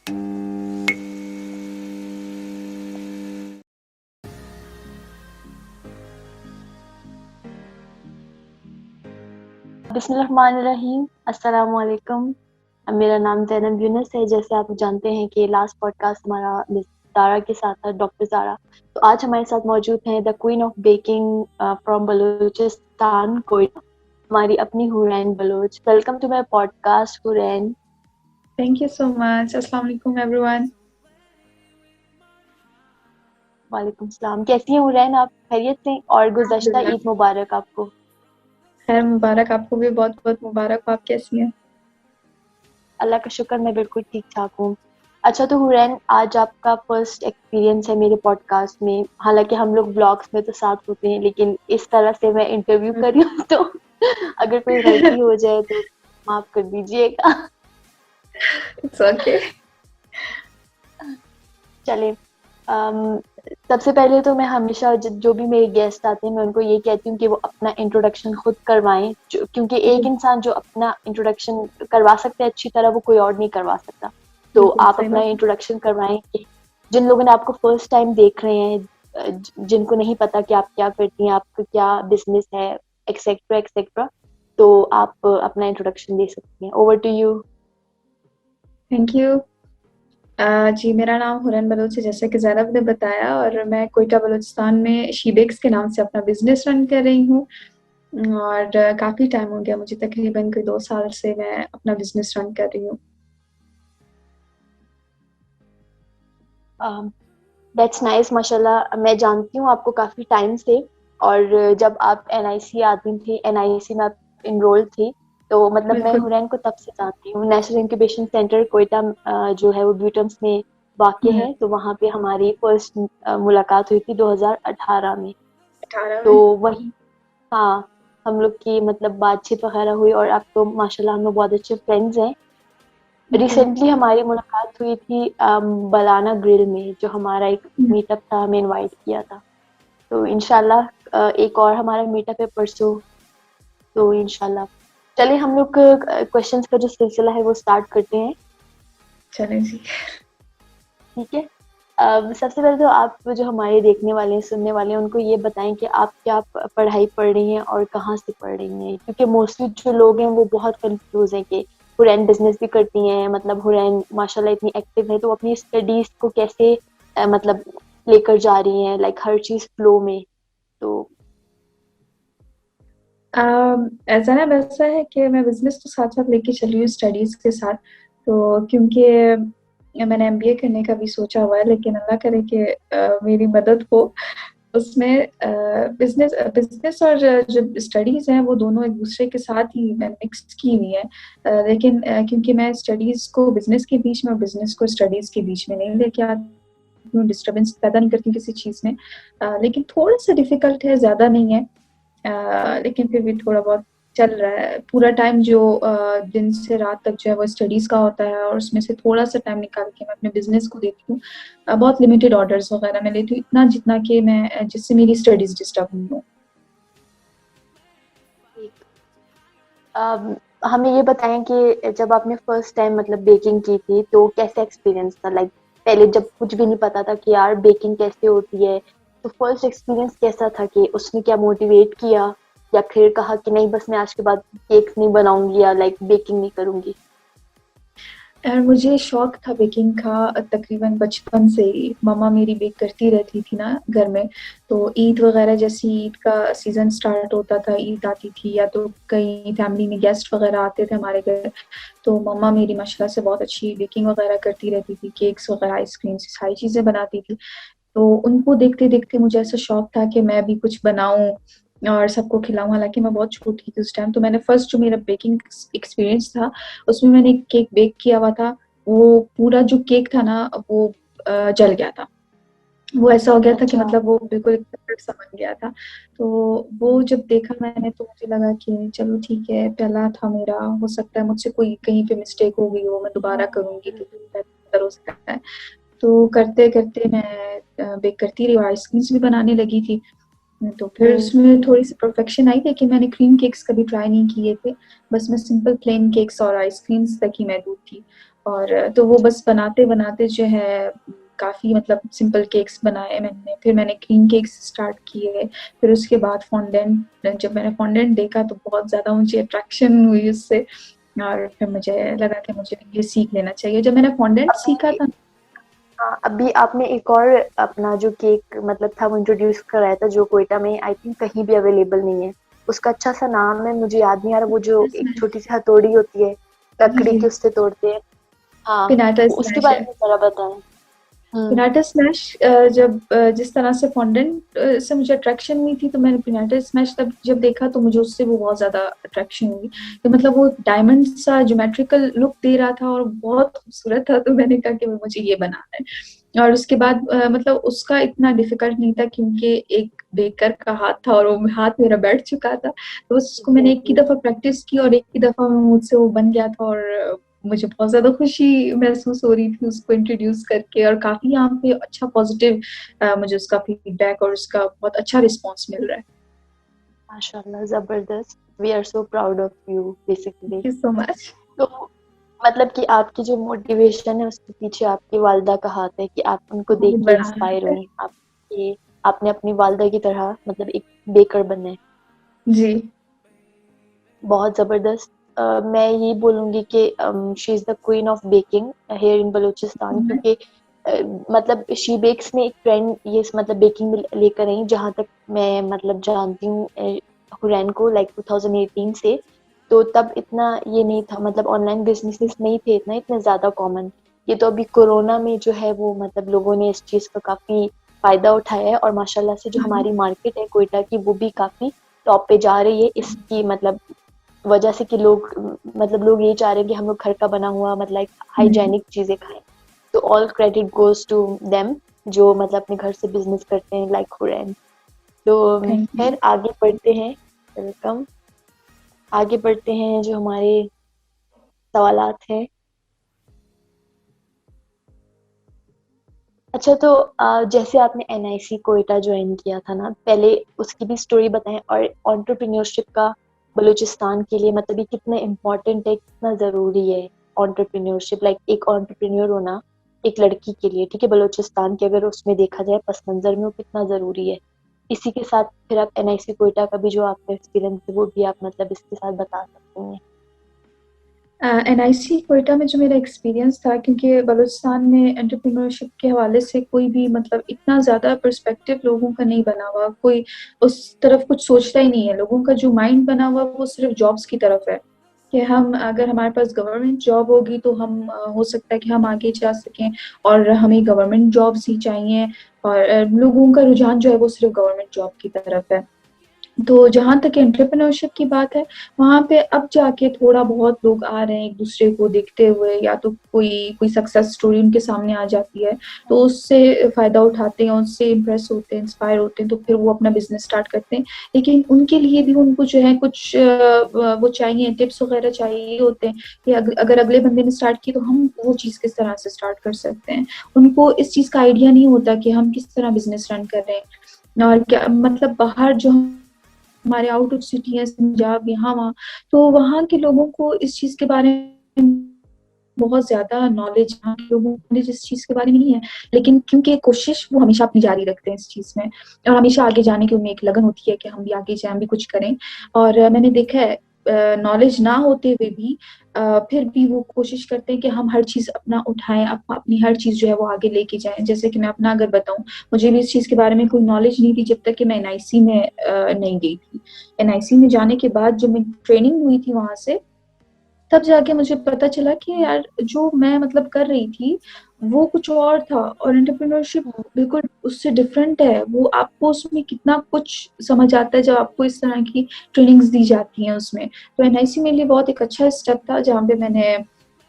बिस्मिल्लाहिर्रहमानिर्रहीम। अस्सलाम वालेकुम। मेरा नाम ज़ैनब यूनुस है। जैसे आप जानते हैं कि लास्ट पॉडकास्ट हमारा मिस ज़ारा के साथ था, डॉक्टर ज़ारा। तो आज हमारे साथ मौजूद हैं the queen of baking from Balochistan, Quetta, हमारी अपनी Hurain Baloch. Welcome to my podcast Hurain. Thank you so much. Assalamu alaikum everyone. वालेकुम सलाम। कैसी हैं हुरैन आप? खैरियत से? और गुज़श्ता अल्हम्दुलिल्लाह। ईद मुबारक आपको। खैर मुबारक, आपको भी बहुत बहुत मुबारक हो। आप कैसी हैं? अल्लाह का शुक्र, मैं बिल्कुल ठीक ठाक हूँ। अच्छा, तो हुरैन, आज आपका फर्स्ट एक्सपीरियंस है मेरे पॉडकास्ट में। हालांकि हम लोग ब्लॉग्स में तो साथ होते हैं, लेकिन इस तरह से मैं इंटरव्यू कर रही हूँ तो अगर कोई गलती हो जाए तो माफ कर दीजिएगा। It's okay. चले। अम, सबसे पहले तो मैं हमेशा जो भी मेरे गेस्ट आते हैं, मैं उनको ये कहती हूँ कि वो अपना इंट्रोडक्शन खुद करवाएं, क्योंकि एक इंसान जो अपना इंट्रोडक्शन करवा सकता है अच्छी तरह, वो कोई और नहीं करवा सकता। तो बिल्कुल आप सही अपना बात। इंट्रोडक्शन करवाएं कि जिन लोगों ने आपको फर्स्ट टाइम देख रहे हैं, जिनको नहीं पता कि आप क्या करती हैं, आपका क्या बिजनेस है, एक्सेट्रा एक्सेट्रा, तो आप अपना इंट्रोडक्शन दे सकती हैं। Over to you. Thank you. जी, मेरा नाम हुरैन बलोच है, जैसे कि ज़ैनब ने बताया, और मैं कोयटा बलूचिस्तान में शीबेक्स के नाम से अपना बिजनेस रन कर रही हूँ। और काफ़ी टाइम हो गया मुझे, तकरीबन कोई 2 साल से मैं अपना बिजनेस रन कर रही हूँ। दैट्स नाइस, माशाल्लाह। मैं जानती हूँ आपको काफी टाइम से। और जब आप एनआईसी आती थी, एनआईसी में आप इनरोल थी, तो मतलब मैं बिल्कुल। हुरैन को तब से जानती हूँ। नेशनल इंक्यूबेशन सेंटर कोयटा जो है वो ब्यूटम्स में वाक़ हम्म, है। तो वहाँ पे हमारी फर्स्ट मुलाकात हुई थी 2018 में। 18 तो में। वही, हाँ, हम लोग की मतलब बातचीत वगैरह हुई, और अब तो माशाल्लाह हम लोग बहुत अच्छे फ्रेंड्स हैं। जी। रिसेंटली हमारी मुलाकात हुई थी बलाना ग्रिल में, जो हमारा एक मीटअप था, हमें इनवाइट किया था। तो इंशाल्लाह एक और हमारा मीटअप है परसों। तो इंशाल्लाह चलिए, हम लोग क्वेश्चंस का जो सिलसिला है वो स्टार्ट करते हैं। चलें जी। ठीक है। सबसे पहले तो आप जो हमारे देखने वाले हैं, सुनने वाले हैं, उनको ये बताएं कि आप क्या पढ़ाई पढ़ रही हैं और कहाँ से पढ़ रही हैं, क्योंकि मोस्टली जो लोग हैं वो बहुत कंफ्यूज हैं कि हुरैन बिजनेस भी करती हैं, मतलब हुरैन माशाल्लाह इतनी एक्टिव है, तो अपनी स्टडीज को कैसे मतलब लेकर जा रही हैं, लाइक हर चीज फ्लो में। तो ऐसा ना, वैसा है कि मैं बिजनेस तो साथ साथ लेके चली हूँ स्टडीज के साथ। तो क्योंकि मैंने एमबीए करने का भी सोचा हुआ है, लेकिन अल्लाह करे कि मेरी मदद हो उसमें। बिजनेस बिजनेस और जो स्टडीज हैं वो दोनों एक दूसरे के साथ ही मैं मिक्स की हुई है। लेकिन क्योंकि मैं स्टडीज को बिजनेस के बीच में और बिजनेस को स्टडीज के बीच में नहीं लेके आती हूँ, डिस्टर्बेंस पैदा नहीं करती हूँ किसी चीज में। लेकिन थोड़ा सा डिफिकल्ट है, ज्यादा नहीं है। लेकिन फिर भी थोड़ा बहुत चल रहा है। पूरा टाइम जो दिन से रात तक जो है वो स्टडीज का होता है, और उसमें से थोड़ा सा टाइम निकाल के मैं अपने बिजनेस को देती हूँ। बहुत लिमिटेड ऑर्डर्स वगैरह मैं लेती हूँ, इतना जितना कि मैं जिससे मेरी स्टडीज डिस्टर्ब नहीं हो। अम, हमें ये बताएं कि जब आपने फर्स्ट टाइम मतलब बेकिंग की थी, तो कैसा एक्सपीरियंस था? लाइक पहले जब कुछ भी नहीं पता था कि यार बेकिंग कैसे होती है, तो फर्स्ट एक्सपीरियंस कैसा था? कि उसने क्या मोटिवेट किया, या फिर कहा कि नहीं बस मैं आज के बाद केक्स नहीं बनाऊंगी, या लाइक बेकिंग नहीं करूंगी? और मुझे शौक था बेकिंग का, तकरीबन बचपन से ही मम्मा मेरी बेक करती रहती थी ना घर में। तो ईद वगैरह, जैसी ईद का सीजन स्टार्ट होता था, ईद आती थी या तो कई फैमिली में गेस्ट वगैरह आते थे हमारे घर, तो मम्मा मेरी माशाल्लाह से बहुत अच्छी बेकिंग वगैरह करती रहती थी, केक्स वगैरह, आइसक्रीम्स, सारी चीजें बनाती थी। तो उनको देखते देखते मुझे ऐसा शौक था कि मैं भी कुछ बनाऊं और सबको खिलाऊं। हालांकि मैं बहुत छोटी थी उस टाइम, तो मैंने फर्स्ट जो मेरा बेकिंग एक्सपीरियंस था उसमें मैंने एक केक बेक किया हुआ था। वो पूरा जो केक था ना वो जल गया था। वो ऐसा हो गया था कि अच्छा। मतलब वो बिल्कुल एक perfect सा बन गया था। तो वो जब देखा मैंने तो मुझे लगा कि चलो ठीक है, पहला था मेरा, हो सकता है मुझसे कोई कहीं पे मिस्टेक हो गई हो, मैं दोबारा करूंगी तो बेहतर हो सकता है। तो करते करते मैं बेक करती रही और आइसक्रीम्स भी बनाने लगी थी। तो फिर हम्म। उसमें थोड़ी सी परफेक्शन आई, लेकिन मैंने क्रीम केक्स कभी ट्राई नहीं किए थे। बस मैं सिंपल प्लेन केक्स और आइसक्रीम्स तक ही महदूद थी। और तो वो बस बनाते-बनाते जो है काफ़ी मतलब सिंपल केक्स बनाए मैंने, फिर मैंने क्रीम केक्स स्टार्ट किए, फिर उसके बाद फॉन्डेंट, जब मैंने फॉन्डेंट देखा तो बहुत ज़्यादा मुझे अट्रैक्शन हुई उससे और फिर मुझे लगा कि मुझे ये सीख लेना चाहिए। जब मैंने फॉन्डेंट सीखा अभी था हाँ, अभी आपने एक और अपना जो केक मतलब था वो इंट्रोड्यूस कराया था जो कोयटा में आई थिंक कहीं भी अवेलेबल नहीं है। उसका अच्छा सा नाम है, मुझे याद नहीं आ रहा, वो जो एक छोटी सी हथौड़ी होती है, जी, लकड़ी जी, की उससे तोड़ते हैं। हाँ, पिनाटा उसके स्मैश बारे है। में ज़रा बताएँ? हुँ, पिनाटा स्मैश जब जिस तरह से फॉन्डेंट से मुझे अट्रैक्शन हुई थी तो मैंने पिनाटा स्मैश तब जब देखा तो मुझे उससे वो बहुत ज़्यादा अट्रैक्शन हुई। तो मतलब वो डायमंड सा ज्योमेट्रिकल लुक दे रहा था और बहुत खूबसूरत था तो मैंने कहा कि मुझे ये बनाना है। और उसके बाद मतलब उसका इतना डिफ़िकल्ट नहीं था क्योंकि एक बेकर का हाथ था और वो हाथ मेरा बैठ चुका था। तो उसको मैंने एक ही एग्ज़ैक्टली। दफ़ा प्रैक्टिस की और एक ही दफ़ा मुझसे वो बन गया था और मुझे बहुत ज़्यादा खुशी महसूस हो रही थी उसको इंट्रोड्यूस करके और काफ़ी यहाँ पे अच्छा पॉज़िटिव मुझे उसका फीडबैक और उसका बहुत अच्छा रिस्पॉन्स मिल रहा है। माशाल्लाह ज़बरदस्त। We are so proud of you basically. Thank you so much. तो मतलब कि आपकी जो मोटिवेशन है उसके पीछे आपकी वालिदा का हाथ है कि आप उनको देख बहुत के बड़ा इंस्पायर हाथ है। हुई। आपके आपने अपनी वालिदा की तरह मतलब एक बेकर बने। जी। बहुत ज़बरदस्त। मैं ये बोलूँगी कि she is the queen of baking here in Balochistan हुँ, क्योंकि मतलब शी बेक्स में एक ट्रेंड ये मतलब बेकिंग में लेकर आई जहाँ तक मैं मतलब जानती हूँ हुरैन को लाइक 2018 से। तो तब इतना ये नहीं था मतलब ऑनलाइन बिज़नेसेस नहीं थे इतने ज़्यादा कॉमन। ये तो अभी कोरोना में जो है वो मतलब लोगों ने इस चीज़ का काफ़ी फ़ायदा उठाया है और माशाल्लाह से जो हुँ, हमारी मार्केट है कोयटा की वो भी काफ़ी टॉप पे जा रही है इसकी मतलब वजह से कि लोग ये चाह रहे हैं कि हम लोग घर का बना हुआ मतलब हुँ। हाइजेनिक चीजें खाएं। तो all credit goes to them जो मतलब अपने घर से बिजनेस करते हैं लाइक हुरैन। तो थैंक यू। खैर आगे बढ़ते हैं। वेलकम। आगे बढ़ते हैं जो हमारे सवालात हैं। अच्छा तो जैसे आपने एनआईसी कोयटा ज्वाइन किया था ना पहले उसकी भी स्टोरी बताएं और एंटरप्रेन्योरशिप का बलूचिस्तान के लिए मतलब ये कितना इम्पोर्टेंट है कितना ज़रूरी है एंटरप्रेन्योरशिप लाइक एक एंटरप्रेन्योर होना एक लड़की के लिए ठीक है बलूचिस्तान के अगर उसमें देखा जाए पस मंज़र में वो कितना ज़रूरी है। इसी के साथ फिर आप एनआईसी कोयटा का भी जो आपका एक्सपीरियंस है वो भी आप मतलब इसके साथ बता सकते हैं। एनआईसी क्वेटा में जो मेरा एक्सपीरियंस था क्योंकि बलूचिस्तान में एंटरप्रेन्योरशिप के हवाले से कोई भी मतलब इतना ज़्यादा पर्सपेक्टिव लोगों का नहीं बना हुआ, कोई उस तरफ कुछ सोचता ही नहीं है। लोगों का जो माइंड बना हुआ वो सिर्फ जॉब्स की तरफ है कि हम अगर हमारे पास गवर्नमेंट जॉब होगी तो हम हो सकता है कि हम आगे जा सकें और हमें गवर्नमेंट जॉब्स ही चाहिए और लोगों का रुझान जो है वो सिर्फ गवर्नमेंट जॉब की तरफ है। तो जहाँ तक एंटरप्रेन्योरशिप की बात है, वहाँ पे अब जाके थोड़ा बहुत लोग आ रहे हैं एक-दूसरे को देखते हुए या तो कोई कोई सक्सेस स्टोरी उनके सामने आ जाती है, तो उससे फ़ायदा उठाते हैं, उससे इम्प्रेस होते हैं, इंस्पायर होते हैं, तो फिर वो अपना बिज़नेस स्टार्ट करते हैं। लेकिन उनके लिए भी उनको जो है कुछ वो चाहिए, टिप्स वगैरह चाहिए होते हैं कि अगर अगले बंदे ने स्टार्ट की तो हम वो चीज़ किस तरह से स्टार्ट कर सकते हैं। उनको इस चीज़ का आइडिया नहीं होता कि हम किस तरह बिज़नेस रन कर रहे हैं और क्या मतलब बाहर जो हमारे आउट ऑफ सिटी है पंजाब यहाँ-वहाँ, तो वहाँ के लोगों को इस चीज़ के बारे में बहुत ज़्यादा नॉलेज यहाँ के लोगों को नॉलेज इस चीज़ के बारे में नहीं है। लेकिन क्योंकि कोशिश वो हमेशा अपनी जारी रखते हैं इस चीज़ में और हमेशा आगे जाने की उनमें एक लगन होती है कि हम भी आगे जाएँ, हम भी कुछ करें। और मैंने देखा है नॉलेज ना होते हुए भी फिर भी वो कोशिश करते हैं कि हम हर चीज़ अपना उठाएँ, अपनी हर चीज़ जो है वो आगे लेके जाएँ। जैसे कि मैं अपना अगर बताऊँ, मुझे भी इस चीज़ के बारे में कोई नॉलेज नहीं थी जब तक कि मैं एनआईसी में नहीं गई थी। एनआईसी में जाने के बाद जब मेरी ट्रेनिंग हुई थी वहाँ से, तब जाके मुझे पता चला कि यार जो मैं मतलब कर रही थी, वो कुछ और था और एंटरप्रेन्योरशिप बिल्कुल उससे डिफरेंट है। वो आपको उसमें कितना कुछ समझ आता है जब आपको इस तरह की ट्रेनिंग्स दी जाती हैं उसमें। तो एनआईसी मेरे लिए बहुत एक अच्छा स्टेप था जहाँ पे मैंने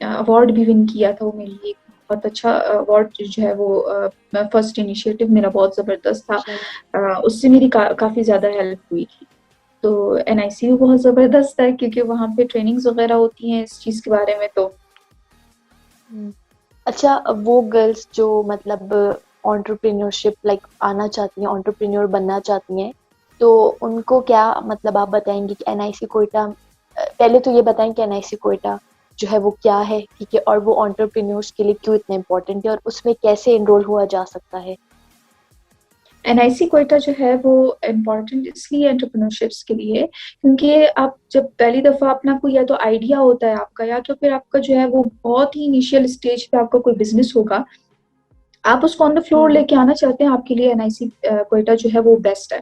अवार्ड भी विन किया था। वो मेरे लिए एक बहुत अच्छा अवार्ड जो है वो फर्स्ट इनिशिएटिव मेरा बहुत ज़बरदस्त था। माशाल्लाह। उससे मेरी काफ़ी ज़्यादा हेल्प हुई थी। तो एनआईसी भी बहुत ज़बरदस्त है क्योंकि वहाँ पे ट्रेनिंग्स वगैरह होती हैं इस चीज़ के बारे में तो हम्म। अच्छा वो गर्ल्स जो मतलब एंटरप्रेन्योरशिप लाइक आना चाहती हैं एंटरप्रेन्योर बनना चाहती हैं तो उनको क्या मतलब आप बताएंगे कि एनआईसी कोयटा पहले तो ये बताएं कि एनआईसी कोयटा जो है वो क्या है, ठीक है, और वो एंटरप्रेन्योर्स के लिए क्यों इतना इम्पोर्टेंट है और उसमें कैसे एनरोल हुआ जा सकता है? एनआईसी क्वेटा जो है वो इम्पोर्टेंट इसलिए एंटरप्रेन्योरशिप्स के लिए, क्योंकि आप जब पहली दफा अपना कोई या तो आइडिया होता है आपका, या तो फिर आपका जो है वो बहुत ही इनिशियल स्टेज पे आपका कोई बिजनेस होगा, आप उसको ऑन द फ्लोर हम्म। लेके आना चाहते हैं, आपके लिए एनआईसी क्वेटा जो है वो बेस्ट है।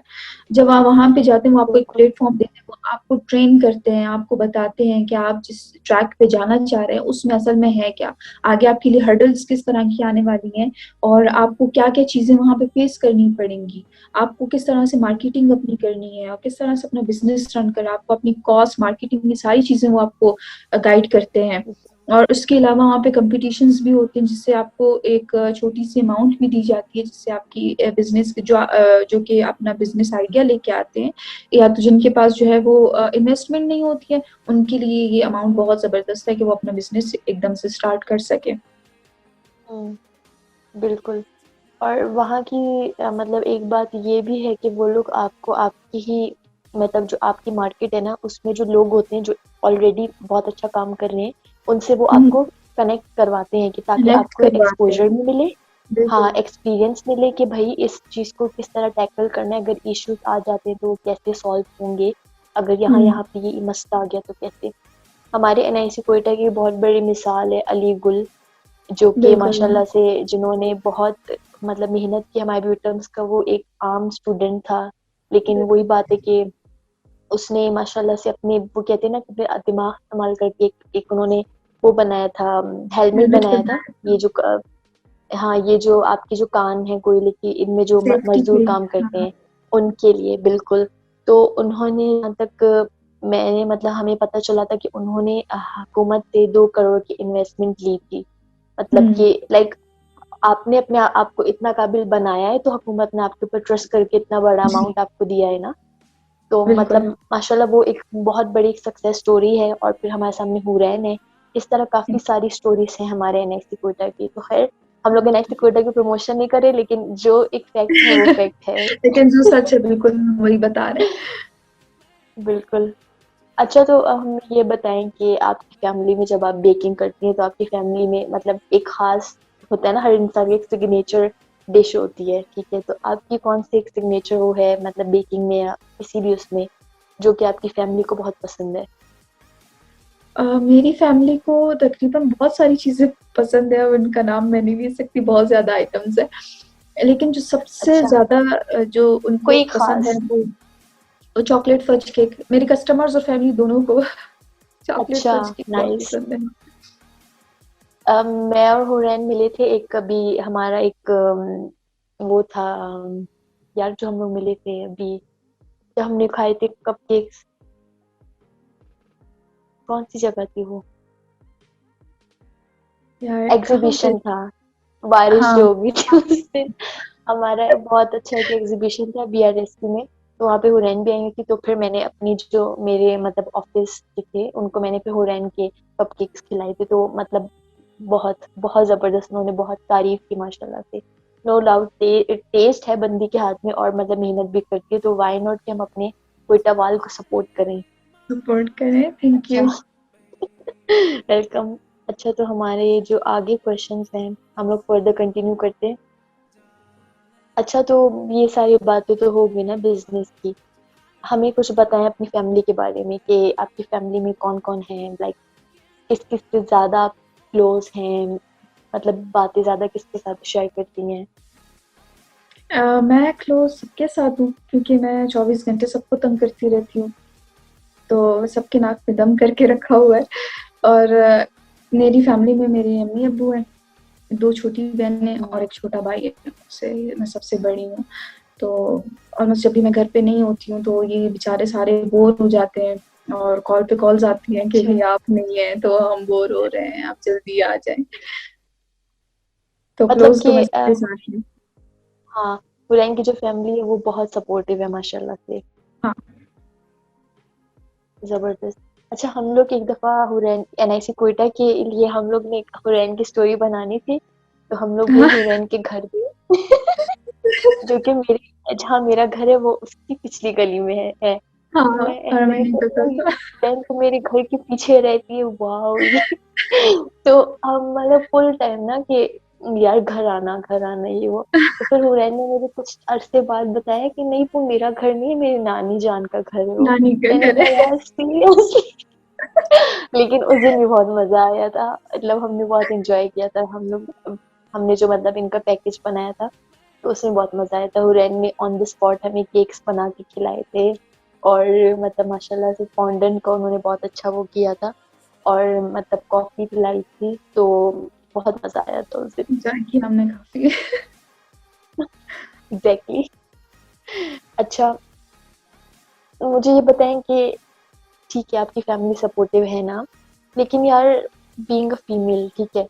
जब आप वहां पे जाते हैं, वो आपको एक बिल्कुल। प्लेटफॉर्म देते हैं, वो आपको ट्रेन करते हैं, आपको बताते हैं कि आप जिस ट्रैक पे जाना चाह रहे हैं उसमें असल में है क्या, आगे आपके लिए हर्डल्स किस तरह की आने वाली हैं, और आपको क्या क्या चीजें वहां पे फेस करनी पड़ेंगी, आपको किस तरह से मार्केटिंग अपनी करनी है, और किस तरह से अपना बिजनेस रन कर, आपको अपनी कॉस्ट, मार्केटिंग, ये सारी चीजें वो आपको गाइड करते हैं। और उसके अलावा वहाँ पे कंपटीशंस भी होते हैं, जिससे आपको एक छोटी सी अमाउंट भी दी जाती है, जिससे आपकी बिजनेस जो कि अपना बिजनेस आइडिया लेके आते हैं, या तो जिनके पास जो है वो इन्वेस्टमेंट नहीं होती है, उनके लिए ये अमाउंट बहुत जबरदस्त है कि वो अपना बिजनेस एकदम से स्टार्ट कर सके। बिल्कुल। और वहाँ की मतलब एक बात ये भी है कि वो लोग आपको आपकी ही मतलब जो आपकी मार्केट है ना उसमें जो लोग होते हैं जो ऑलरेडी बहुत अच्छा काम कर रहे हैं उनसे वो आपको कनेक्ट करवाते हैं कि ताकि कनेक्ट आपको करवाते एक्सपोजर हैं। भी मिले। हाँ, बिल्कुल। एक्सपीरियंस मिले कि भाई इस चीज को किस तरह टैकल करना है, अगर इश्यूज आ जाते हैं तो वो कैसे सॉल्व होंगे, अगर यहाँ हम्म। यहाँ पे ये मसला आ गया तो कैसे। हमारे एनआईसी क्वेटा की बहुत बड़ी मिसाल है अली गुल, जो कि बिल्कुल। माशाल्लाह से जिन्होंने बहुत मतलब मेहनत की। हमारे टर्म्स का वो एक आम स्टूडेंट था, लेकिन वही बात है कि उसने माशाल्लाह से अपने वो कहते हैं ना कि दिमाग इस्तेमाल करके एक उन्होंने वो बनाया था, हेलमेट हेलमेट बनाया था। बनाया। ये जो हाँ, ये जो आपके जो कान है कोयले की, इनमें जो सेफ्टी मजदूर के। काम करते हाँ। हैं उनके लिए बिल्कुल। तो उन्होंने यहाँ तक मैंने मतलब हमें पता चला था कि उन्होंने हुकूमत से 2 करोड़ की इन्वेस्टमेंट ली थी। मतलब हम्म। कि लाइक आपने अपने आप को इतना काबिल बनाया है तो हुकूमत ने आपके ऊपर ट्रस्ट करके इतना बड़ा जी। अमाउंट आपको दिया है ना। तो बिल्कुल। मतलब माशाल्लाह वो एक बहुत बड़ी सक्सेस स्टोरी है। और फिर हमारे सामने हुरैन है। इस तरह काफी सारी स्टोरीज हैं हमारे एनएक्सी कोटा की। तो खैर, हम लोग एनएक्सी कोटा की प्रमोशन नहीं करें, लेकिन जो एक फैक्ट है वो फैक्ट है। लेकिन जो सच है बिल्कुल हम वही बता रहे हैं। बिल्कुल। अच्छा, तो हम ये बताएं कि आपकी फैमिली में जब आप बेकिंग करती हैं तो आपकी फैमिली में मतलब एक खास होता है ना, हर इंसान की एक सिग्नेचर डिश होती है, ठीक है, तो आपकी कौन सी एक सिग्नेचर वो है मतलब बेकिंग में या किसी भी उसमें, जो कि आपकी फैमिली को बहुत पसंद है? मेरी फैमिली को तकरीबन बहुत सारी चीजें पसंद है, उनका नाम मैं नहीं ले सकती, बहुत ज्यादा आइटम्स है, लेकिन जो सबसे अच्छा, ज्यादा जो उनको कोई पसंद है खास? वो चॉकलेट फज केक। मेरे कस्टमर्स और फैमिली दोनों को चॉकलेट अच्छा, फज केक बहुत नाइस। पसंद है। मैं और हुरैन मिले थे एक, कभी हमारा एक वो था, यार जो हम लोग मिले थे अभी, जब हमने खाए थे कपकेक्स, कौन सी जगह थी वो? यार कहाँ पे? एग्जीबिशन था, बारिश जो हाँ। हो गई थी उस दिन। हमारा बहुत अच्छा एक एग्जीबिशन था बीआरएसपी में, तो वहाँ पे हुरैन भी आई हुई थी। तो फिर मैंने अपनी जो मेरे मतलब ऑफिस के थे उनको मैंने फिर हुरैन के कपकेक्स खिलाए थे। तो मतलब बहुत बहुत जबरदस्त, उन्होंने बहुत तारीफ की माशाल्लाह से। नो डाउट टेस्ट है बंदी के हाथ में और मतलब मेहनत भी करती है, तो वाई नॉट कि हम अपने कोयटा वाल को सपोर्ट करें। सपोर्ट करें, थैंक अच्छा। यू। वेलकम। अच्छा, तो हमारे जो आगे क्वेश्चंस हैं हम लोग फर्दर कंटिन्यू करते हैं। अच्छा, तो ये सारी बातें तो हो गई ना बिजनेस की। हमें कुछ बताएं अपनी फैमिली के बारे में कि आपकी फैमिली में कौन कौन है, लाइक किस किस से ज्यादा आप क्लोज हैं, मतलब बातें ज्यादा किसके साथ शेयर करती हैं? मैं क्लोज सबके साथ हूँ, क्योंकि मैं 24 घंटे सबको तंग करती रहती हूँ, तो सबके नाक पे दम करके रखा हुआ है। और मेरी फैमिली में मेरे अम्मी अब्बू हैं, 2 छोटी बहनें और एक छोटा भाई है, उससे मैं सबसे बड़ी हूँ। तो ऑलमोस्ट जब भी मैं घर पे नहीं होती हूँ तो ये बेचारे सारे बोर हो जाते हैं, और कॉल पे कॉल्स आती हैं कि अच्छा, भाई आप नहीं है तो हम बोर हो रहे हैं, आप जल्दी आ जाएं। तो मतलब क्लोज तो कि मैं सबके साथ हूँ। हाँ, हुरैन की जो फैमिली है वो बहुत सपोर्टिव है माशाल्लाह से। हाँ। जबरदस्त। अच्छा, हम लोग एक दफा हुरैन एनआईसी कोयटा के लिए हम लोग ने एक हुरैन की स्टोरी बनानी थी, तो हम लोग गए हाँ। हुरैन के घर पे जो कि मेरे जहाँ मेरा घर है वो उसकी पिछली गली में है। हाँ, तो और मैंने मैंने कहा तो "ओ, ये हुरैन तो मेरे घर के पीछे रहती है, वाह ये।" तो हम मतलब फुल टाइम ना कि यार घर आना ये वो। तो फिर हुरैन ने मुझे कुछ अरसे बाद बताया कि नहीं वो मेरा घर नहीं है, मेरी नानी जान का घर है वो। नानी का मैंने घर कहा है। यार सीरियसली। लेकिन उस दिन भी बहुत मजा आया था, मतलब हमने बहुत एंजॉय किया था हम लोग। हमने जो मतलब इनका पैकेज बनाया था तो उसमें बहुत मजा आया था। हुरैन ने ऑन द स्पॉट हमें केक्स बना के खिलाए थे, और मतलब माशाल्लाह से फॉन्डेंट का उन्होंने बहुत अच्छा वो किया था, और मतलब कॉफी पिलाई थी, तो बहुत मजा आया था उस दिन। एंजॉय किया हमने काफी। Exactly exactly. अच्छा, मुझे ये बताएं कि ठीक है आपकी फैमिली सपोर्टिव है ना, लेकिन यार बीइंग अ फीमेल, ठीक है,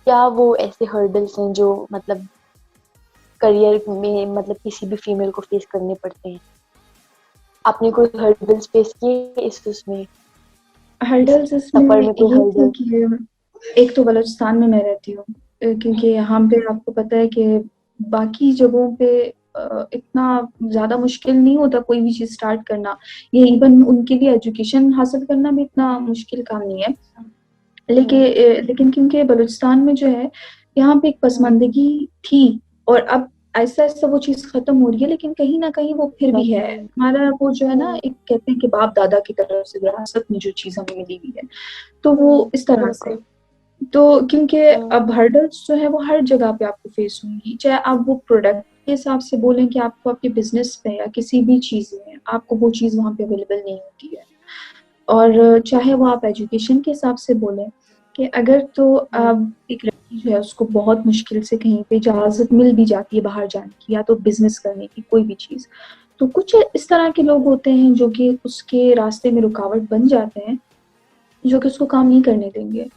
क्या वो ऐसे हर्डल्स हैं जो मतलब करियर में मतलब किसी भी फीमेल को फेस करने पड़ते हैं? आपने कोई हर्डल्स फेस किए इस उसमें, इस हर्डल्स इसमें सफर में कोई ये थे हर्डल? कि एक तो बलूचिस्तान में मैं रहती हूँ, क्योंकि यहाँ पे आपको पता है कि बाकी जगहों पे इतना ज्यादा मुश्किल नहीं होता कोई भी चीज स्टार्ट करना। ये इवन उनके लिए एजुकेशन हासिल करना भी इतना मुश्किल काम नहीं है। लेकिन हम्म, लेकिन क्योंकि बलूचिस्तान में जो है, यहाँ पे एक हम्म, पसमानदगी थी, और अब ऐसा ऐसा वो चीज खत्म हो रही है, लेकिन कहीं ना कहीं वो फिर भी है। एग्जैक्टली। हमारा वो जो है ना, हम्म, एक कहते हैं कि बाप दादा की तरफ से विरासत में जो चीज हमें मिली हुई है, तो वो इस तरह से। बिल्कुल। तो क्योंकि हम्म, अब हर्डल्स जो है वो हर जगह पे आपको फेस होंगी, चाहे आप वो प्रोडक्ट के हिसाब से बोलें कि आपको आपके बिजनेस पे या किसी भी चीज में आपको वो चीज वहां पे अवेलेबल नहीं होती है, और चाहे वो आप एजुकेशन के हिसाब से बोलें कि अगर तो हम्म, अब एक लड़की जो है उसको बहुत मुश्किल से कहीं पे इजाजत मिल भी जाती है बाहर जाने की या तो बिजनेस करने की कोई भी चीज, तो कुछ इस तरह के लोग होते हैं जो कि उसके रास्ते में रुकावट बन जाते हैं, जो कि उसको काम नहीं करने देंगे।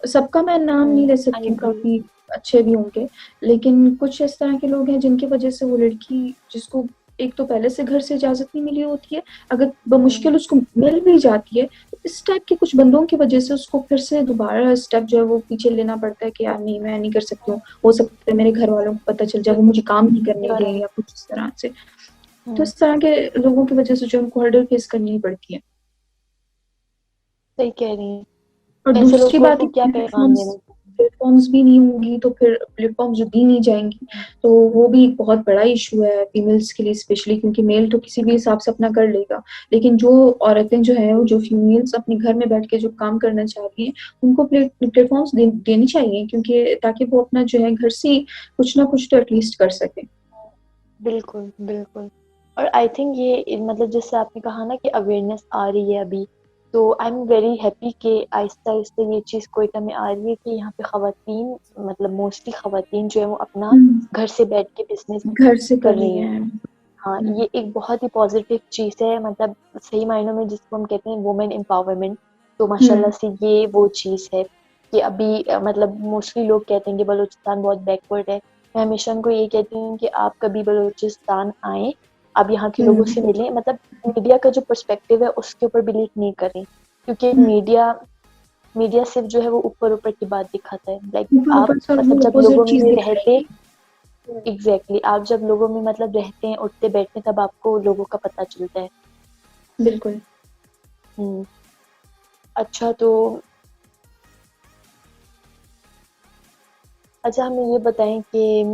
सबका मैं नाम नहीं ले आई सकती हूँ, एग्री। काफी अच्छे भी होंगे, लेकिन कुछ इस तरह के लोग हैं जिनकी वजह से वो लड़की, जिसको एक तो पहले से घर से इजाजत नहीं मिली होती है, अगर हम्म, बमुश्किल उसको मिल भी जाती है, तो इस टाइप के कुछ बंदों की वजह से उसको फिर से दोबारा स्टेप जो है वो पीछे लेना पड़ता है कि यार नहीं, मैं नहीं कर सकती हूँ, हो सकता है मेरे घर वालों को पता चल जाए, वो मुझे काम नहीं करने यू आर दें राइट। या कुछ इस तरह से। तो इस तरह के लोगों की वजह से जो उनको हर्डल फेस करनी पड़ती है। सही कह रही हैं। और ऐसे दूसरी लोगों बात को है, क्या पैगाम प्लेटफॉर्म्स देना प्लेटफॉर्म्स भी नहीं होंगी तो फिर प्लेटफॉर्म्स जो दी नहीं जाएंगी, चाहिए? तो वो भी एक बहुत बड़ा इशू है फीमेल्स के लिए स्पेशली, क्योंकि मेल तो किसी भी हिसाब से अपना कर लेगा, लेकिन जो औरतें जो है, जो फीमेल्स अपने घर में बैठ के जो काम करना चाह रही हैं, उनको प्लेटफॉर्म्स देनी चाहिए, क्योंकि ताकि वो अपना जो है घर से ही कुछ ना कुछ तो एटलीस्ट कर सके। बिल्कुल, बिल्कुल। और आई थिंक ये मतलब जैसे आपने कहा ना कि अवेयरनेस आ रही है अभी, तो आई एम वेरी हैप्पी कि आहिस्ता-आहिस्ता ये चीज़ कोयटा में आ रही है कि यहाँ पे ख़वातीन, मतलब मोस्टली ख़वातीन जो है वो अपना हम्म, घर से बैठ के बिज़नेस घर से कर कर रही रही हैं। है। हाँ, ये एक बहुत ही पॉजिटिव चीज़ है, मतलब सही मायनों में जिसको हम कहते हैं वुमेन एम्पावरमेंट। तो माशाल्लाह हम्म, से ये वो चीज़ है कि अभी मतलब मोस्टली लोग कहते हैं कि बलूचिस्तान बहुत बैकवर्ड है। मैं हमेशा उनको ये कहती हूँ कि आप कभी बलूचिस्तान आएँ, आप यहाँ के लोगों से हम्म, मिलें, मतलब मीडिया का जो पर्सपेक्टिव है उसके ऊपर बिलीव नहीं करें, क्योंकि हम्म। मीडिया मीडिया सिर्फ जो है वो ऊपर-ऊपर की बात दिखाता है। लाइक ऊपर आप ऊपर से, और मतलब वो जब अपोजिट लोगों चीज में रहते, दिखाएगी। एग्जैक्टली आप जब लोगों में मतलब रहते हैं, उठते बैठते हैं, तब आपको लोगों का पता चलता है। बिल्कुल। हम्म। अच्छा, तो अच्छा हमें ये बताएं कि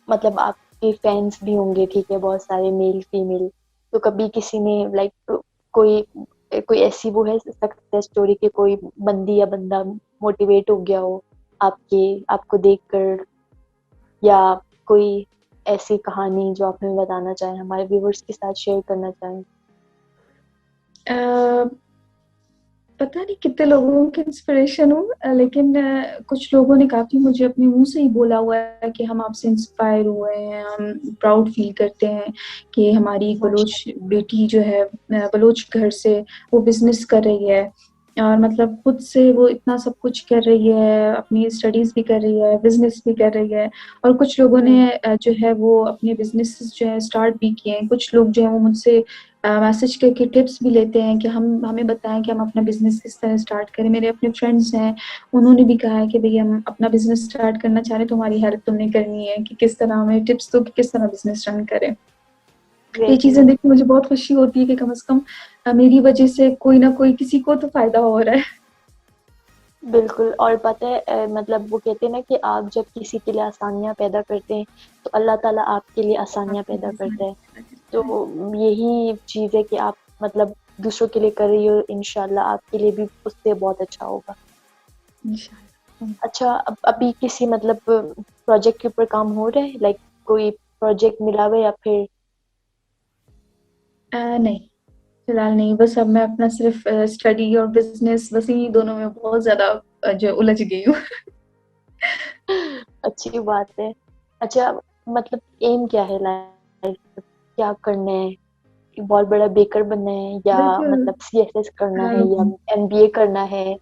मतलब आपके फैंस भी होंगे, ठीक है, बहुत सारे मेल फीमेल। तो कभी किसी ने लाइक कोई कोई ऐसी वो है सक्सेस स्टोरी कि कोई बंदी या बंदा मोटिवेट हो गया हो आपके आपको देखकर, या कोई ऐसी कहानी जो आप हमें बताना चाहें, हमारे व्यूवर्स के साथ शेयर करना चाहें? अ, पता नहीं कितने लोगों की इंस्पिरेशन हूँ, लेकिन कुछ लोगों ने काफी मुझे अपने मुंह से ही बोला हुआ है कि हम आपसे इंस्पायर हुए हैं, हम प्राउड फील करते हैं कि हमारी एक बलोच माशाल्लाह। बेटी जो है, बलोच घर से वो बिजनेस कर रही है, और मतलब खुद से वो इतना सब कुछ कर रही है, अपनी स्टडीज भी कर रही है, बिजनेस भी कर रही है। और कुछ लोगों हम्म, ने जो है वो अपने बिजनेस जो है स्टार्ट भी किए हैं। कुछ लोग जो है वो मुझसे मैसेज करके टिप्स भी लेते हैं कि हम हमें बताएं कि हम अपना बिजनेस किस तरह स्टार्ट करें। मेरे अपने फ्रेंड्स हैं, उन्होंने भी कहा है कि भैया हम अपना बिजनेस स्टार्ट करना चाह रहे हैं, तो हमारी हेल्प तुमने करनी है कि किस तरह, हमें टिप्स दो कि किस तरह बिजनेस रन करें। ये चीजें एग्जैक्टली। देख के मुझे बहुत खुशी होती है कि कम से कम मेरी वजह से कोई ना कोई, किसी को तो फायदा हो रहा है। बिल्कुल। और पता है मतलब वो कहते हैं ना कि आप जब किसी के लिए आसानियाँ पैदा करते हैं तो अल्लाह ताला आपके लिए आसानियाँ आपके पैदा लिए करता सारी है। चीज़ें करता है। तो यही चीज़ है कि आप मतलब दूसरों के लिए कर रही हो, इंशाल्लाह आपके लिए भी उससे बहुत अच्छा होगा। इंशाल्लाह। अच्छा, अब अभी किसी मतलब प्रोजेक्ट के ऊपर काम हो रहा है, लाइक कोई प्रोजेक्ट मिला हुआ है या फिर? नहीं, फिलहाल नहीं, बस अब मैं अपना सिर्फ स्टडी और बिजनेस, बस इन्हीं दोनों में बहुत ज्यादा जो उलझ गई हूँ। अच्छी बात है। अच्छा, मतलब एम क्या है लाइफ, क्या करना है? बहुत बड़ा बेकर बनना है या बिल्कुल। मतलब सीएसएस करना है या अम, एमबीए करना है?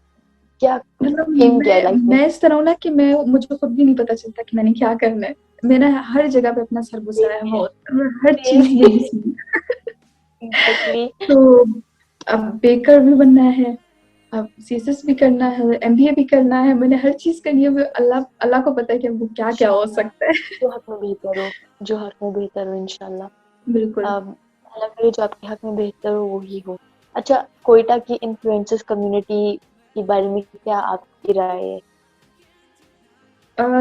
क्या मतलब एम क्या है लाइफ में? मैं इस तरह हूँ ना कि मैं मुझे खुद भी नहीं पता चलता कि मैंने क्या करना है। मेरा हर जगह पे अपना सर घुसाया सेम हुआ है, होता है और हर सेम चीज है। यही सुनी। एग्जैक्टली। तो अब बेकर भी बनना है, अब सीएसएस भी करना है, एमबीए भी करना है, मैंने हर चीज करनी है। अल्लाह अल्लाह को पता है कि हमको क्या क्या हो इंशाल्लाह सकता है। जो हक में बेहतर हो, जो हक में बेहतर हो इंशाल्लाह। बिल्कुल। अल्लाह करे जो आपके हक में बेहतर हो वो ही हो। अच्छा, कोयटा की इन्फ्लुएंसर्स कम्युनिटी के बारे में क्या आपकी राय है?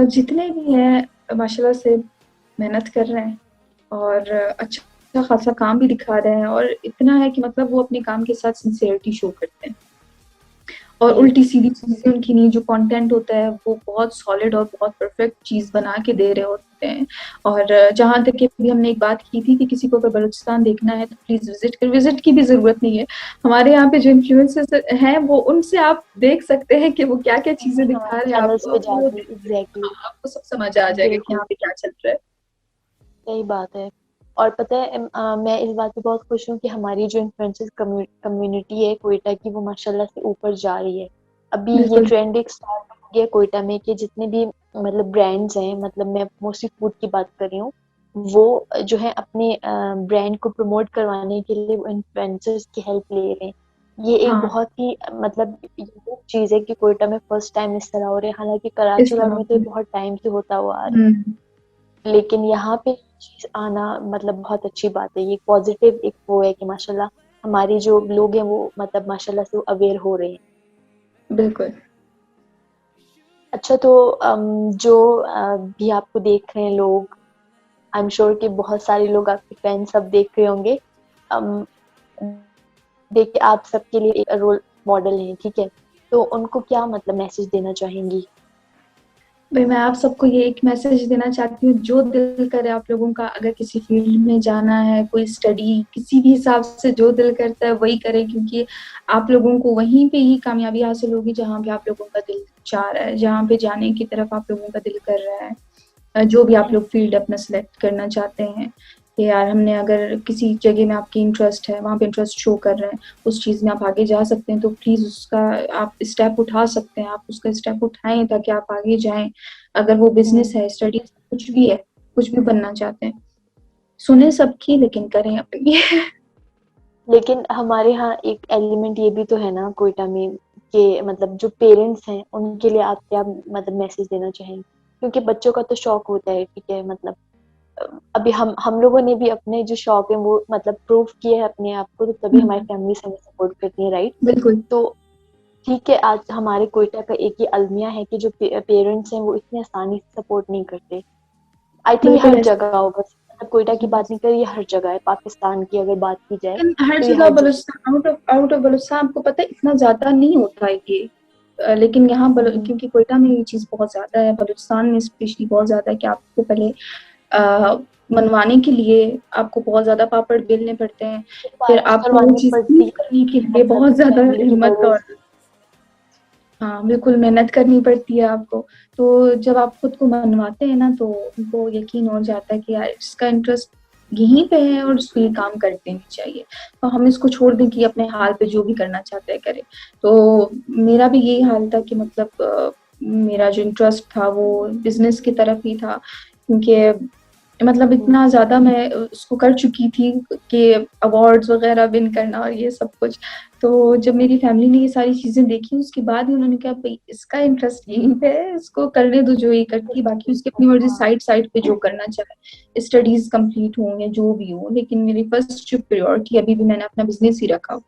जितने भी हैं माशाल्लाह से मेहनत कर रहे हैं और अच्छा खासा काम भी दिखा रहे हैं, और इतना है कि मतलब वो अपने काम के साथ सिंसियरिटी शो करते हैं, और जी। उल्टी सीधी चीजें उनकी नहीं, जो कंटेंट होता है वो बहुत सॉलिड और बहुत परफेक्ट चीज बना के दे रहे होते हैं। और जहां तक कि भी हमने एक बात की थी कि किसी को अगर बलूचिस्तान देखना है तो प्लीज विजिट कर, विजिट की भी जरूरत नहीं है। हमारे यहाँ पे जो इन्फ्लुएंसर्स हैं वो, उनसे आप देख सकते हैं कि वो क्या क्या चीजें जी, दिखा हमारे रहे हैं चैनल्स आपको, पे वो जाके एग्जैक्टली। आपको सब समझ आ जाएगा कि बिल्कुल यहाँ पे क्या चल रहा है। सही बात है। और पता है मैं इस बात पे बहुत खुश हूँ कि हमारी जो इन्फ्लुएंसर्स कम्युनिटी है कोयटा की, वो माशाल्लाह से ऊपर जा रही है। अभी ये बिल्कुल। ट्रेंड एक स्टार्ट हो गया कोयटा में कि जितने भी मतलब ब्रांड्स हैं, मतलब मैं मोस्टली फूड की बात कर रही हूँ, वो जो है अपने ब्रांड को प्रमोट करवाने के लिए वो इन्फ्लुएंसर्स की हेल्प ले रहे हैं। ये एक हाँ, बहुत ही मतलब यूनिक चीज है कि कोयटा में फर्स्ट टाइम इस तरह हो रहा है। हालांकि इस कराची वालों तरह में तो ये से। बहुत टाइम से होता हुआ आ रहा है, हम्म। लेकिन यहाँ पे चीज आना मतलब बहुत अच्छी बात है। ये पॉजिटिव एक वो है कि माशाल्लाह हमारी जो लोग हैं वो मतलब माशाल्लाह से अवेयर हो रहे हैं। बिल्कुल। अच्छा, तो जो भी आपको देख रहे हैं लोग, आई एम श्योर कि बहुत सारे लोग आपके फैन सब देख रहे होंगे। अम, देखिए, आप सबके लिए एक रोल मॉडल हैं, ठीक है? तो उनको क्या मतलब मैसेज देना चाहेंगी? भाई मैं आप सबको ये एक मैसेज देना चाहती हूँ, जो दिल करे आप लोगों का, अगर किसी फील्ड में जाना है, कोई स्टडी, किसी भी हिसाब से जो दिल करता है वही करें, क्योंकि आप लोगों को वहीं पे ही कामयाबी हासिल होगी जहाँ पे आप लोगों का दिल चाह रहा है, जहाँ पे जाने की तरफ आप लोगों का दिल कर रहा है। जो भी आप लोग फील्ड अपना सिलेक्ट करना चाहते हैं, कि यार हमने अगर किसी जगह में आपकी इंटरेस्ट है, वहाँ पे इंटरेस्ट शो कर रहे हैं, उस चीज में आप आगे जा सकते हैं, तो प्लीज उसका आप स्टेप उठा सकते हैं, आप उसका स्टेप उठाएं ताकि आप आगे जाएं। अगर वो बिजनेस हम्म। है, स्टडीज, कुछ भी है, कुछ भी बनना चाहते हैं, सुने सबकी लेकिन करें अपनी। लेकिन हमारे यहाँ एक एलिमेंट ये भी तो है ना कोयटा में, कि मतलब जो पेरेंट्स हैं उनके लिए आप क्या मतलब मैसेज देना चाहेंगे? क्योंकि बच्चों का तो शौक होता है, ठीक है, मतलब अभी हम लोगों ने भी अपने जो शौक है वो मतलब प्रूव किए हैं अपने आप को, तो तभी हमारी हम्म, फैमिली हमें सपोर्ट करती है, राइट? बिल्कुल। तो ठीक है, आज हमारे कोयटा का एक ही अलमिया है कि जो पेरेंट्स हैं वो इतनी आसानी से सपोर्ट नहीं करते। आई थिंक ये बिल्कुल हर ऐसा। जगह होगा, मतलब कोयटा की बात नहीं करी, ये हर जगह है। पाकिस्तान की अगर बात की जाए लेकिन हर तो ये जगह हर जगह। बलूचिस्तान, आउट ऑफ बलूचिस्तान आपको पता है इतना ज्यादा नहीं होता है ये। लेकिन यहाँ हम्म। क्योंकि कोयटा में ये चीज बहुत ज्यादा है, बलूचिस्तान में स्पेशली बहुत ज्यादा है, कि आपको पहले अ, मनवाने के लिए आपको बहुत ज्यादा पापड़ बेलने पड़ते हैं, फिर सिफारिश आपको वो करवानी चीज पड़ती प्रूव है, करने के लिए मतलब बहुत ज्यादा फैमिली की हिम्मत वजह और, से। हाँ बिल्कुल, मेहनत करनी पड़ती है आपको। तो जब आप खुद को मनवाते हैं ना, तो उनको यकीन हो जाता है कि यार इसका इंटरेस्ट यहीं पे है और उसको ये काम कर देनी चाहिए, तो हम इसको छोड़ दें कि अपने हाल पे जो भी करना चाहते हैं करे। तो मेरा भी यही हाल था कि मतलब मेरा जो इंटरेस्ट था वो बिजनेस की तरफ ही था, क्योंकि मतलब हम्म। इतना ज्यादा मैं उसको कर चुकी थी कि अवार्ड्स वगैरह विन करना और ये सब कुछ। तो जब मेरी फैमिली ने ये सारी चीजें देखी, उसके बाद ही उन्होंने कहा भाई इसका इंटरेस्ट यहीं पे है, इसको करने दो जो ये करती, बाकी उसकी अपनी मर्जी, हाँ। साइड साइड पे जो करना चाहे, स्टडीज कंप्लीट हो या जो भी हो, लेकिन मेरी फर्स्ट जो प्रायोरिटी अभी भी मैंने अपना बिजनेस ही रखा।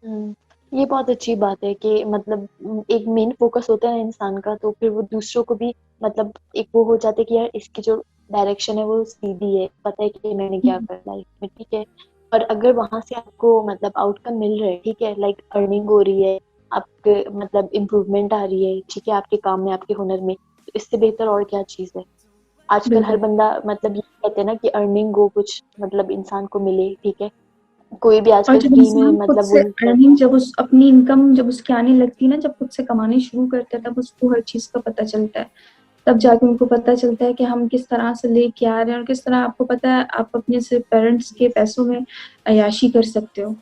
हम्म। ये बहुत अच्छी बात है कि मतलब एक मेन फोकस होता है ना इंसान का, तो फिर वो दूसरों को भी मतलब एक वो हो जाता है कि यार इसकी जो डायरेक्शन है वो सीधी है, पता है कि मैंने क्या हुँ, करना है लाइफ में, ठीक है। और अगर वहां से आपको मतलब आउटकम मिल रहा है, ठीक है, लाइक अर्निंग हो रही है, आपके मतलब इम्प्रूवमेंट आ रही है, ठीक है, आपके काम में, आपके हुनर में, तो इससे बेहतर और क्या चीज है। आजकल हर बिल्कुल। बंदा मतलब ये कहते हैं ना कि अर्निंग हो, कुछ मतलब इंसान को मिले, ठीक है। कोई भी और आजकल जब फ्री में इंसान खुद मतलब वो से नहीं करता। अर्निंग जब उस अपनी इनकम जब उसकी आने लगती है ना, जब खुद से कमाने शुरू करता है, तब उसको हर चीज़ का पता चलता है। तब जाके उनको पता चलता है कि हम किस तरह से लेके आ रहे हैं और किस तरह आपको पता है आप अपने सिर्फ़ पेरेंट्स के पैसों में अय्याशी कर सकते हो।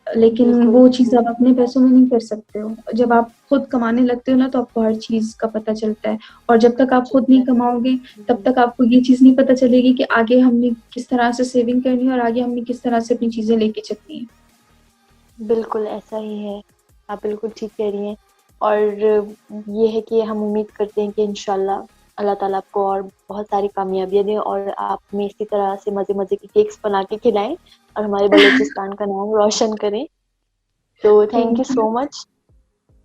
लेकिन बिल्कुल। वो चीज़ आप अपने पैसों में नहीं कर सकते हो। जब आप खुद कमाने लगते हो ना, तो आपको हर चीज़ का पता चलता है और जब तक आप खुद नहीं कमाओगे, तब तक आपको ये चीज़ नहीं पता चलेगी कि आगे हमने किस तरह से सेविंग करनी है और आगे हमने किस तरह से अपनी चीज़ें लेके चलनी है। बिल्कुल ऐसा ही है, आप बिल्कुल ठीक कह रही हैं। और ये है कि हम उम्मीद करते हैं कि इंशाल्लाह अल्लाह ताला आपको और बहुत सारी कामयाबियां दें और आप हमें इसी तरह से मजे मजे के केक्स बना के खिलाएं और हमारे बलूचिस्तान का नाम रोशन करें। तो thank you thank you. So much.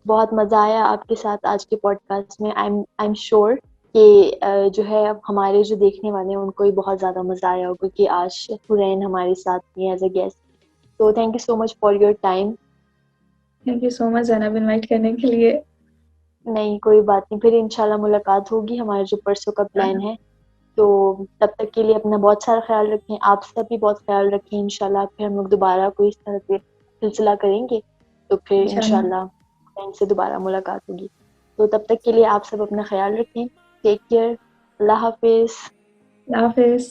बहुत मजा आया आपके साथ आज के पॉडकास्ट में। आई एम श्योर कि जो है अब हमारे जो देखने वाले हैं उनको भी बहुत ज्यादा मजा आया होगा कि आज हुरैन हमारे साथ थी एज अ गेस्ट। तो thank you so much for your time. Thank you so much Zainab invite करने के लिए। नहीं कोई बात नहीं, फिर इंशाल्लाह मुलाकात होगी, हमारा जो परसों का प्लान है। तो तब तक के लिए अपना बहुत सारा ख्याल रखें, आप सब भी बहुत ख्याल रखें। इंशाल्लाह फिर हम लोग दोबारा कोई इस तरह से सिलसिला करेंगे, तो फिर इंशाल्लाह। इंशाल्लाह फ्रेंड से दोबारा मुलाकात होगी। तो तब तक के लिए आप सब अपना ख्याल रखें। Take care. अल्लाह हाफिज। अल्लाह हाफ़िज़।